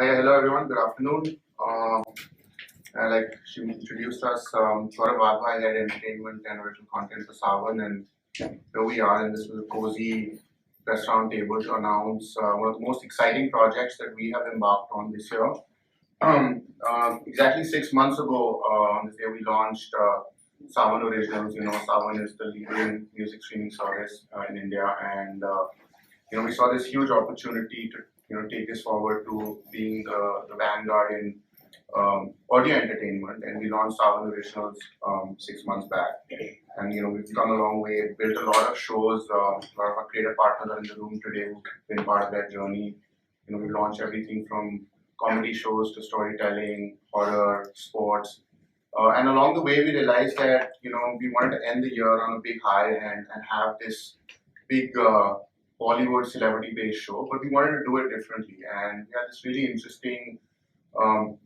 Hi, hello everyone. Good afternoon. Like she introduced us, Gaurav Wadhwa, I led entertainment and original content for Saavn, and here we are. And this was a cozy restaurant table to announce one of the most exciting projects that we have embarked on this year. Exactly 6 months ago, on this day we launched Saavn Originals. You know, Saavn is the leading music streaming service in India, and we saw this huge opportunity to take this forward to being the vanguard in audio entertainment, and we launched Saavn Originals 6 months back. And we've come a long way, built a lot of shows. A lot of our creative partners are in the room today who've been part of that journey. We launched everything from comedy shows to storytelling, horror, sports. And along the way, we realized that we wanted to end the year on a big high and have this big Bollywood celebrity-based show, but we wanted to do it differently. And we had this really interesting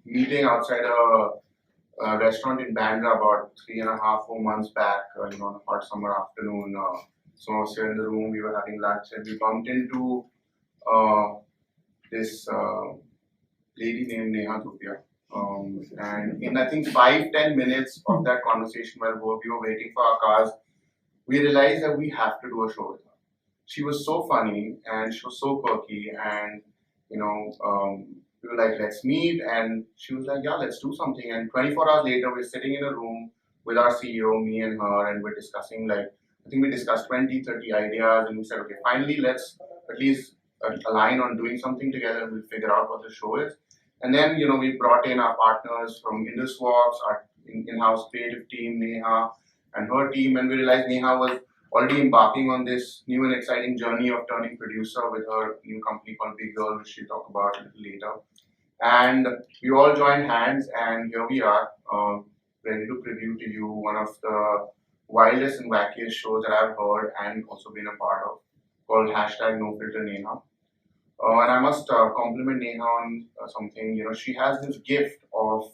meeting outside a restaurant in Bandra about 3.5, 4 months back. On a hot summer afternoon, some of us here in the room, we were having lunch, and we bumped into this lady named Neha Dhupia. And in I think 5-10 minutes of that conversation while we were waiting for our cars, we realized that we have to do a show with her. She was so funny and she was so quirky, and we were like, let's meet, and she was like, yeah, let's do something. And 24 hours later, we're sitting in a room with our CEO, me and her, and we're discussing, like, I think we discussed 20, 30 ideas, and we said, okay, finally, let's at least align on doing something together, and we'll figure out what the show is. And then, we brought in our partners from IndusWalks, our in-house creative team, Neha, and her team, and we realized Neha was already embarking on this new and exciting journey of turning producer with her new company called Big Girl, which she'll talk about a little later. And we all joined hands, and here we are, ready to preview to you one of the wildest and wackiest shows that I've heard and also been a part of, called #NoFilterNeha. And I must compliment Neha on something. She has this gift of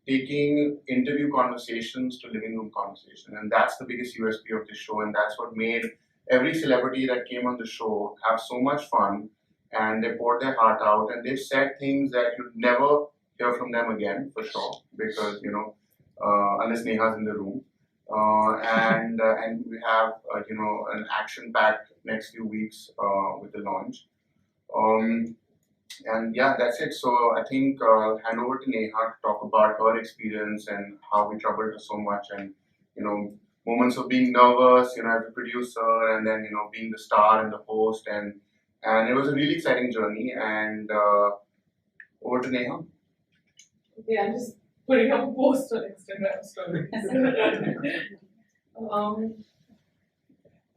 taking interview conversations to living room conversation, and that's the biggest USP of the show, and that's what made every celebrity that came on the show have so much fun, and they poured their heart out, and they've said things that you'd never hear from them again, for sure, because unless Neha's in the room. And we have an action-packed next few weeks with the launch. And yeah, that's it. So I think hand over to Neha to talk about her experience and how we troubled her so much, and moments of being nervous, as a producer, and then being the star and the host, and it was a really exciting journey. And over to Neha. Okay, I'm just putting up a post on Instagram story.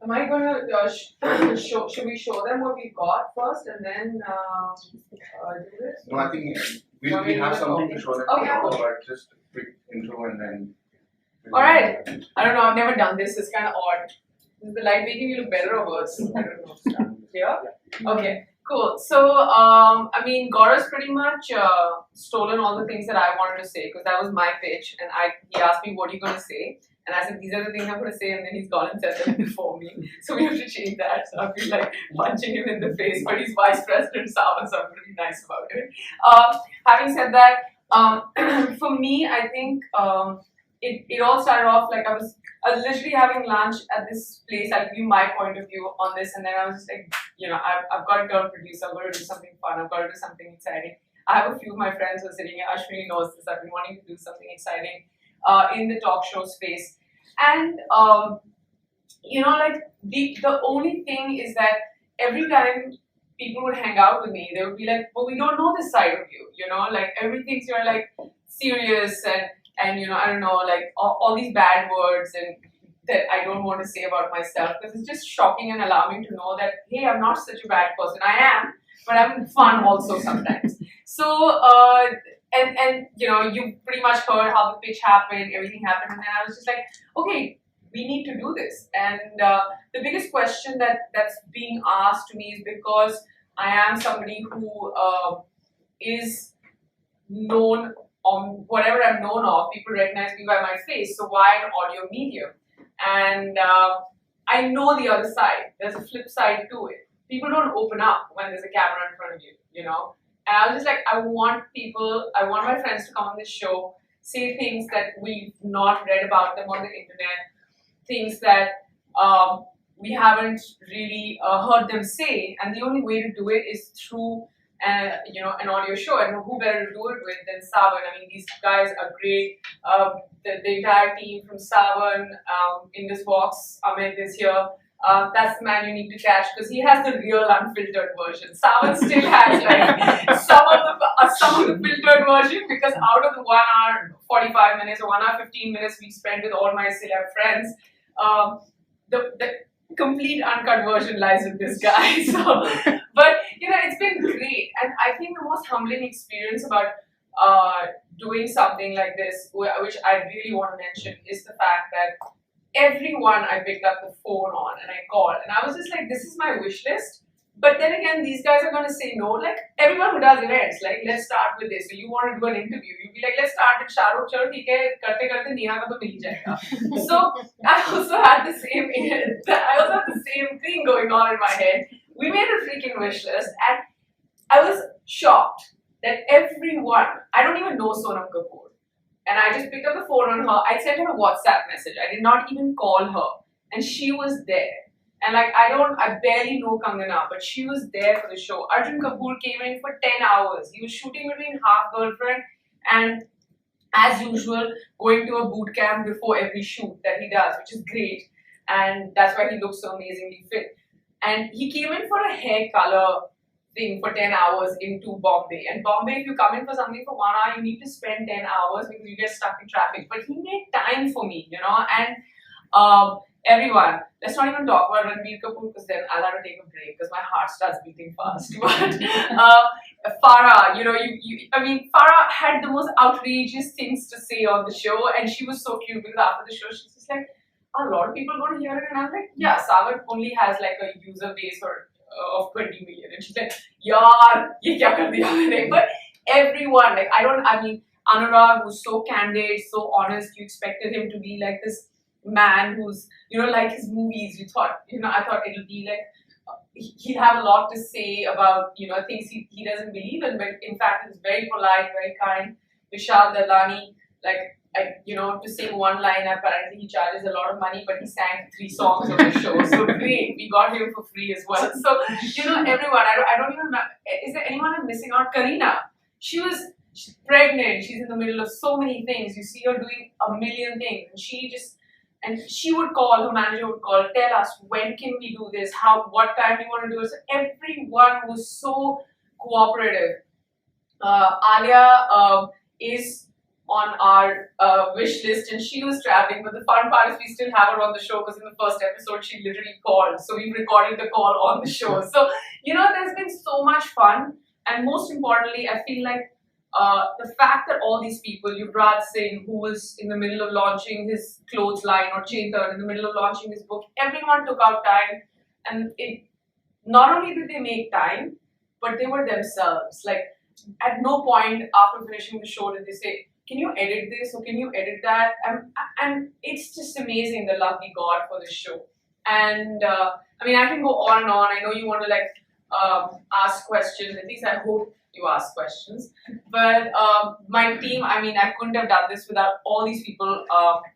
Am I gonna should we show them what we got first and then do this? No, I think we have something to show them, but just a quick intro and then. Alright, I don't know, I've never done this, it's kind of odd. Is the light making me look better or worse? I don't know. Yeah? Okay, cool. So, Gaurav's pretty much stolen all the things that I wanted to say, because that was my pitch, and he asked me, what are you going to say? And I said, these are the things I'm going to say, and then he's gone and said them before me. So we have to change that. So I feel like punching him in the face, but he's Vice President Saavn, so I'm going to be nice about it. Having said that, for me, I think it all started off like I was literally having lunch at this place. I'll give you my point of view on this, and then I was just like, I've got to turn producer, I've got to do something fun, I've got to do something exciting. I have a few of my friends who are sitting here, Ashwini knows this, I've been wanting to do something exciting in the talk show space. And, the only thing is that every time people would hang out with me, they would be like, well, we don't know this side of you, like everything's, you're like serious and I don't know, like all these bad words and that I don't want to say about myself, because it's just shocking and alarming to know that, hey, I'm not such a bad person. I am, but I'm fun also sometimes. So, you pretty much heard how the pitch happened, everything happened, and then I was just like, okay, we need to do this. And the biggest question that's being asked to me is because I am somebody who is known on whatever I'm known of, people recognize me by my face, so why an audio medium? And I know the other side. There's a flip side to it. People don't open up when there's a camera in front of you, And I was just like, I want my friends to come on this show, say things that we've not read about them on the internet, things that we haven't really heard them say, and the only way to do it is through an audio show. And who better to do it with than Saavn? I mean, these guys are great. The entire team from Saavn, in this box, Amit is here. That's the man you need to catch because he has the real unfiltered version. Saavn still has like some of the filtered version, because out of the 1 hour 45 minutes or 1 hour 15 minutes we spent with all my celeb friends, the complete uncut version lies with this guy. So, but it's been great, and I think the most humbling experience about doing something like this, which I really want to mention, is the fact that everyone I picked up the phone on and I called, and I was just like, this is my wish list. But then again, these guys are going to say no. Like everyone who does events, like, let's start with this. So you want to do an interview, you'd be like, let's start with Shahrukh. Chalo, theek hai, karte karte Neha ka to mil hi jayega. So I also had the same thing going on in my head. We made a freaking wish list, and I was shocked that everyone, I don't even know Sonam Kapoor, and I just picked up the phone on her. I sent her a WhatsApp message. I did not even call her, and she was there. And like, I barely know Kangana, but she was there for the show. Arjun Kapoor came in for 10 hours. He was shooting between Half Girlfriend and, as usual, going to a boot camp before every shoot that he does, which is great. And that's why he looks so amazingly fit. And he came in for a hair color thing for 10 hours into Bombay. And Bombay, if you come in for something for 1 hour, you need to spend 10 hours because you get stuck in traffic. But he made time for me, and everyone, let's not even talk about Ranbir Kapoor, because then I'll have to take a break because my heart starts beating fast. But Farah, Farah had the most outrageous things to say on the show, and she was so cute because after the show, she's just like, a lot of people going to hear it, and I'm like, yeah, Saavn only has like a user base of 20 million, and she's like, yaar, ye kya kar diya maine? But everyone, like, Anurag was so candid, so honest. You expected him to be like this man who's, like his movies. I thought it'll be like, he'll have a lot to say about, things he doesn't believe in, but in fact, he's very polite, very kind. Vishal, Dadlani, to sing one line, apparently he charges a lot of money, but he sang 3 songs on the show. So great, we got him for free as well. So, everyone, I don't even know, is there anyone I'm missing out? Karina, she's pregnant, she's in the middle of so many things. You see her doing a million things, and she would call, her manager would call, tell us, when can we do this, what time do you want to do it. So everyone was so cooperative. Alia is on our wish list, and she was traveling, but the fun part is we still have her on the show because in the first episode she literally called, so we recorded the call on the show. So there's been so much fun, and most importantly, I feel like the fact that all these people, Yuvraj Singh, who was in the middle of launching his clothes line, or Chetan in the middle of launching his book, everyone took out time, and not only did they make time, but they were themselves. Like, at no point after finishing the show did they say, can you edit this or can you edit that? And it's just amazing the love we got for this show. And I can go on and on. I know you want to ask questions. At least I hope you ask questions. But my team, I couldn't have done this without all these people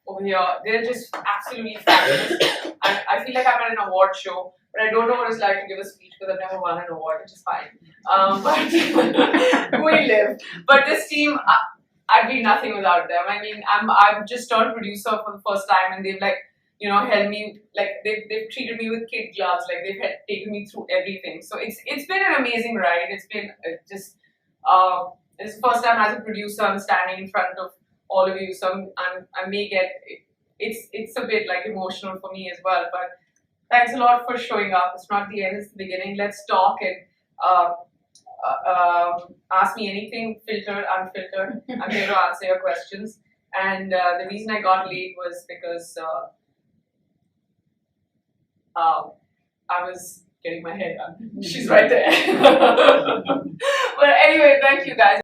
over here. They're just absolutely fabulous. I feel like I'm at an award show, but I don't know what it's like to give a speech because I've never won an award, which is fine. But we live. But this team, I'd be nothing without them. I'm just turned producer for the first time, and they've helped me, they've treated me with kid gloves, they've taken me through everything. So it's been an amazing ride. It's been it's the first time as a producer I'm standing in front of all of you, so I may get, it's a bit emotional for me as well, but thanks a lot for showing up. It's not the end, it's the beginning. Let's talk and ask me anything, filtered, unfiltered. I'm here to answer your questions. And the reason I got late was because I was getting my hair done. She's right there. But anyway, thank you guys.